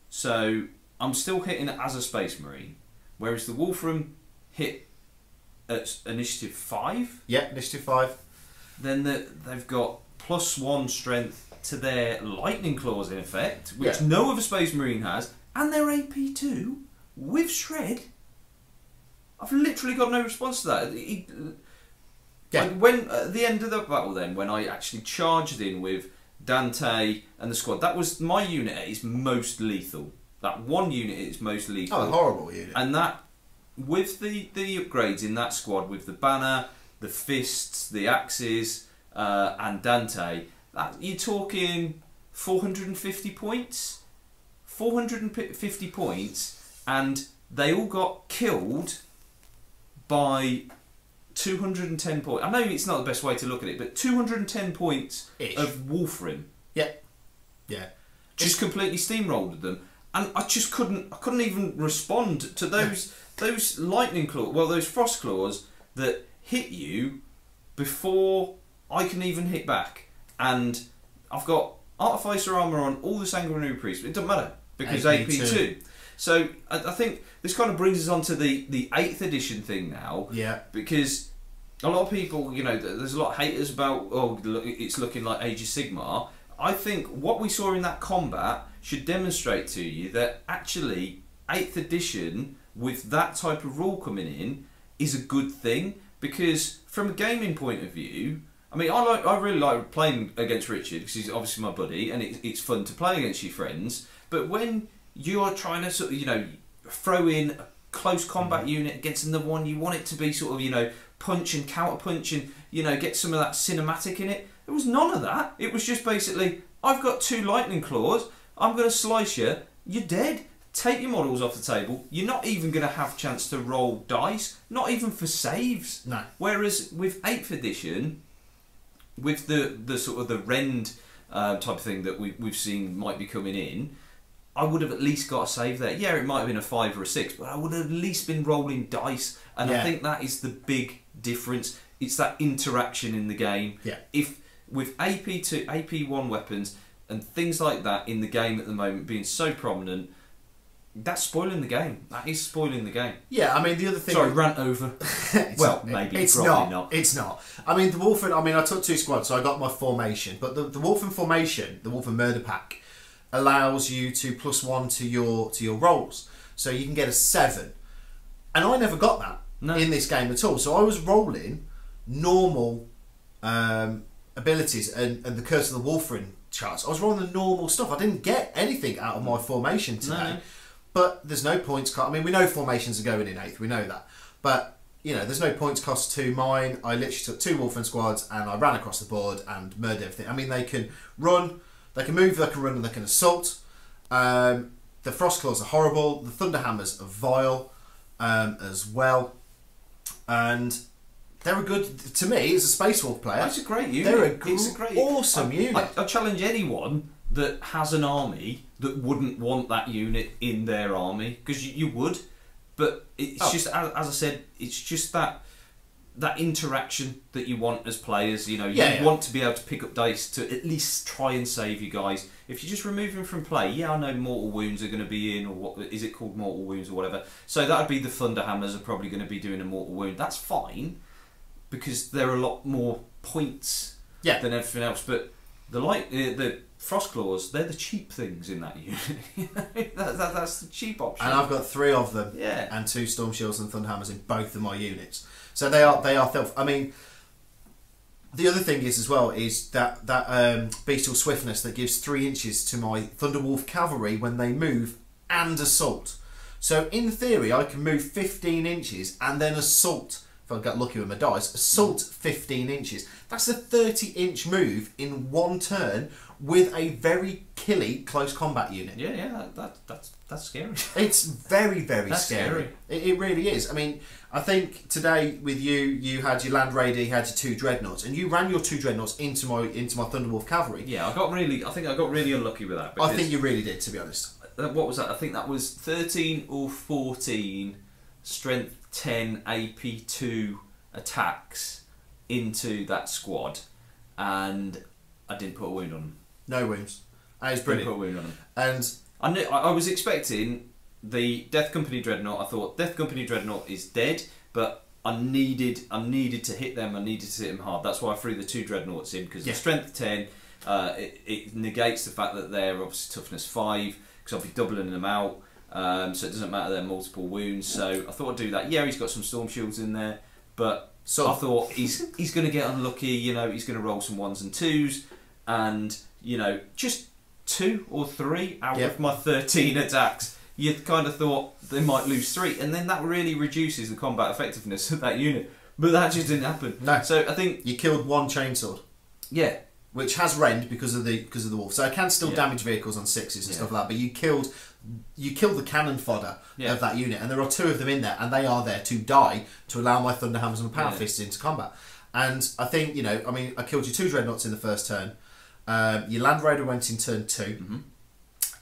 So I'm still hitting it as a Space Marine, whereas the Wolfram hit at initiative 5. Yeah, initiative 5. Then they've got +1 strength to their Lightning Claws in effect, which no other Space Marine has, and their AP2 with Shred. I've literally got no response to that. Like when at the end of the battle, then when I actually charged in with Dante and the squad, that was my unit at its most lethal. That one unit at its most lethal. Oh, a horrible unit. And that, with the upgrades in that squad, with the banner, the fists, the axes, and Dante, you're talking 450 points. 450 points, and they all got killed by 210 points. I know it's not the best way to look at it, but 210 points of Wolfram. Yeah. Yeah. Just completely steamrolled them. And I just couldn't even respond to those lightning claws, well, those frost claws that hit you before I can even hit back. And I've got Artificer armour on all the Sanguinary Priests. It doesn't matter because AP2. So I think this kind of brings us on to the 8th edition thing now. Yeah. Because a lot of people, you know, there's a lot of haters about, oh, look, it's looking like Age of Sigmar. I think what we saw in that combat should demonstrate to you that actually 8th edition with that type of rule coming in is a good thing, because from a gaming point of view, I mean, I really like playing against Richard because he's obviously my buddy, and it's fun to play against your friends. But when you're trying to sort of, throw in a close combat unit against another one, you want it to be sort of, punch and counter punch and, get some of that cinematic in it. There was none of that. It was just basically, I've got 2 lightning claws, I'm going to slice you, you're dead. Take your models off the table. You're not even going to have a chance to roll dice, not even for saves. No. Whereas with 8th edition, with the sort of the rend type of thing that we've seen might be coming in, I would have at least got a save there. Yeah, it might have been a 5 or a 6, but I would have at least been rolling dice. And I think that is the big difference. It's that interaction in the game. Yeah. If with AP2, AP1 weapons and things like that in the game at the moment being so prominent, that's spoiling the game. That is spoiling the game. Yeah, I mean, the other thing... Sorry, rant over. Well, maybe, it's probably not. It's not. I mean, the Wolfen... I mean, I took 2 squads, so I got my formation. But the Wolfen formation, the Wolfen Murder Pack, allows you to +1 to your rolls. So you can get a 7. And I never got that in this game at all. So I was rolling normal abilities and the Curse of the Wolfen charts. I was rolling the normal stuff. I didn't get anything out of my formation today. No. But there's no points cost. I mean, we know formations are going in 8th. We know that. But, there's no points cost to mine. I literally took 2 Wolfen squads and I ran across the board and murdered everything. I mean, they can run, they can move, they can run, and they can assault. The Frostclaws are horrible. The Thunderhammers are vile as well. And they're a good... To me, as a Space Wolf player... That's a great unit. They're awesome unit. I challenge anyone that has an army that wouldn't want that unit in their army, because you would, but it's just, as I said, it's just that interaction that you want as players. You want to be able to pick up dice to at least try and save you guys. If you just remove them from play, I know Mortal Wounds are going to be in, or what is it called, Mortal Wounds or whatever, so that would be the Thunderhammers are probably going to be doing a Mortal Wound. That's fine, because there are a lot more points than everything else, but the Frostclaws, they're the cheap things in that unit. That's the cheap option. And I've got 3 of them, and 2 Storm Shields and Thunderhammers in both of my units. So they are filth. I mean, the other thing is as well is that bestial swiftness that gives 3 inches to my Thunderwolf cavalry when they move and assault. So in theory, I can move 15 inches and then assault. If I get lucky with my dice, assault 15 inches. That's a 30-inch move in 1 turn with a very killy close combat unit. Yeah, that's scary. It's very, very scary. It really is. I mean, I think today with you had your Land Raider, you had your 2 Dreadnoughts, and you ran your 2 Dreadnoughts into my Thunderwolf cavalry. Yeah, I think I got really unlucky with that. I think you really did, to be honest. What was that? I think that was 13 or 14 strength 10 AP2 attacks into that squad, and I didn't put a wound on them. No wounds. That is brilliant. Didn't put a wound on them. And I was expecting the Death Company Dreadnought. I thought Death Company Dreadnought is dead, but I needed to hit them. I needed to hit them hard. That's why I threw the 2 Dreadnoughts in, because the strength 10 it negates the fact that they're obviously toughness 5, because I'll be doubling them out. So it doesn't matter, they're multiple wounds. So I thought I'd do that. Yeah, he's got some Storm Shields in there, but I thought he's going to get unlucky. He's going to roll some 1s and 2s, and just 2 or 3 out of my 13 attacks. You kind of thought they might lose 3, and then that really reduces the combat effectiveness of that unit. But that just didn't happen. No. So I think you killed 1 chainsword. Yeah. Which has rend because of the wolf, so it can still damage vehicles on 6s and stuff like that. But you killed the cannon fodder of that unit, and there are 2 of them in there, and they are there to die to allow my Thunderhammers and Power Fists into combat. And I think I mean, I killed your 2 Dreadnoughts in the first turn. Your Land Raider went in turn 2. Mm-hmm.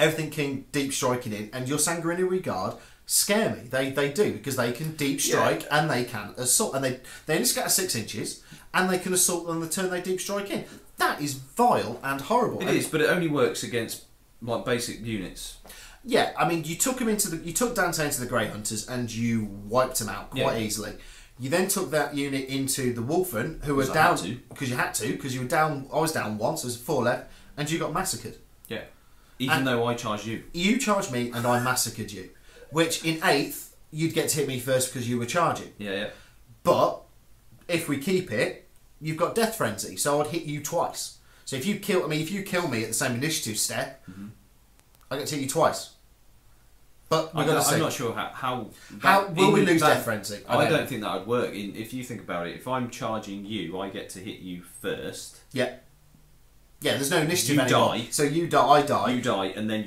Everything came deep striking in, and your Sanguinary Guard scare me. They do, because they can deep strike and they can assault, and they only scatter 6 inches, and they can assault on the turn they deep strike in. That is vile and horrible. It is, but it only works against like basic units. Yeah, I mean, you took Dante into the Grey Hunters and you wiped them out quite easily. You then took that unit into the Wolfen, who were down because you had to, because you were down. I was down once, so there's 4 left, and you got massacred. Yeah, even though I charged you. You charged me, and I massacred you. Which in 8th you'd get to hit me first because you were charging. Yeah. But if we keep it, you've got Death Frenzy, so I'd hit you twice. So if you kill me at the same initiative step, I get to hit you twice. But we're going to see. I'm not sure how will we lose Death Frenzy? I don't think that would work. If you think about it, if I'm charging you, I get to hit you first. Yeah. Yeah, there's no initiative you anymore. Die. So you die, I die. You die, and then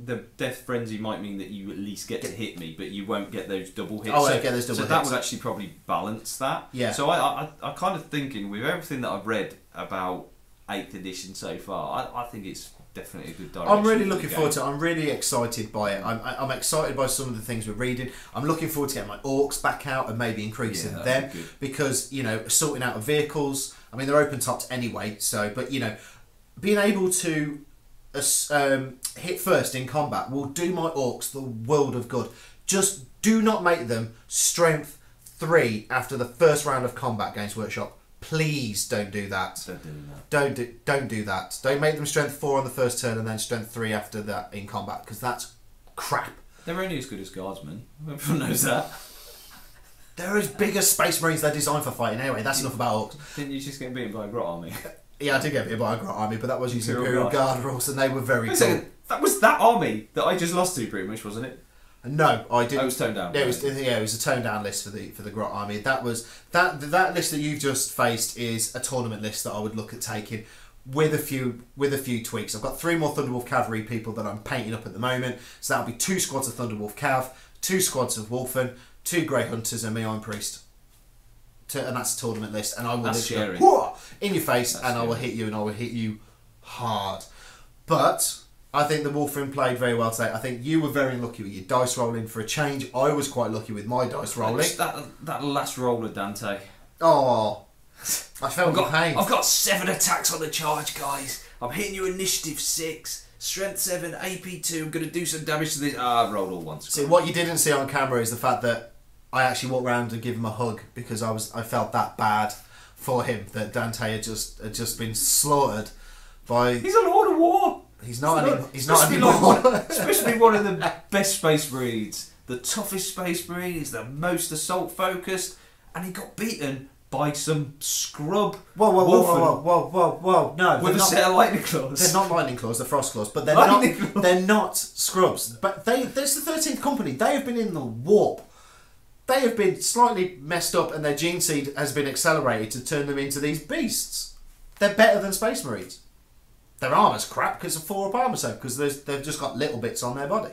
the Death Frenzy might mean that you at least get to hit me, but you won't get those double hits. Oh, I get those double hits. So that would actually probably balance that. Yeah. So I kind of thinking, with everything that I've read about 8th edition so far, I think it's definitely a good direction. I'm really looking forward to it. I'm really excited by it. I'm excited by some of the things we're reading. I'm looking forward to getting my orcs back out and maybe increasing them, because, you know, sorting out of vehicles. I mean, they're open tops anyway, so, but, you know, being able to hit first in combat will do my orcs the world of good. Just do not make them strength 3 after the first round of combat, Games Workshop. Please don't do that. Don't do that. Don't make them strength 4 on the first turn and then strength 3 after that in combat, because that's crap. They're only as good as guardsmen. Everyone knows that. They're as big as Space Marines. They're designed for fighting anyway. That's enough about orcs. Didn't you just get beaten by a grot army? Yeah, I did get beaten by a grot army, but that was using Imperial Guard rules, and they were very cool. That was that army that I just lost to, pretty much, wasn't it? No, I didn't. It was toned down. Yeah, it was a toned down list for the grot army. That was that list that you've just faced is a tournament list that I would look at taking with a few tweaks. I've got 3 more Thunderwolf Cavalry people that I'm painting up at the moment, so that'll be 2 squads of Thunderwolf Cav, 2 squads of Wolfen, 2 Grey Hunters, and me Iron Priest. And that's a tournament list, and I will literally in your face, and I will hit you, and I will hit you hard. But I think the Wolfen played very well today. I think you were very lucky with your dice rolling for a change. I was quite lucky with my dice rolling. That last roll of Dante. Oh, I felt the pain. I've got 7 attacks on the charge, guys. I'm hitting you initiative 6, strength 7, AP 2. I'm going to do some damage to this. I rolled all once. See, what you didn't see on camera is the fact that I actually walked around and give him a hug, because I felt that bad for him that Dante had just been slaughtered by. He's a Lord of War. He's not anymore. Especially one of the best Space Marines, the toughest Space Marine. He's the most assault focused, and he got beaten by some scrub. Whoa! No, with a set of lightning claws. They're not lightning claws. They're frost claws, but they're not scrubs. But there's the 13th Company. They have been in the warp. They have been slightly messed up, and their gene seed has been accelerated to turn them into these beasts. They're better than Space Marines. Their armour's crap because of 4 up armour, so because they've just got little bits on their body,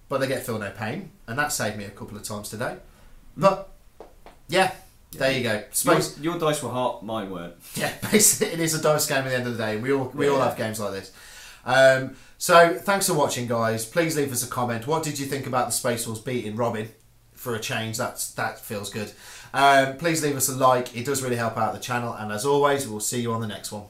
but they get feel no pain, and that saved me a couple of times today. But yeah, there you go. Space. Your dice were hot, mine weren't. Yeah, basically, it is a dice game at the end of the day. We all have games like this. So thanks for watching, guys. Please leave us a comment. What did you think about the Space Wolves beating Robin? For a change, that feels good. Please leave us a like. It does really help out the channel, and as always, we'll see you on the next one.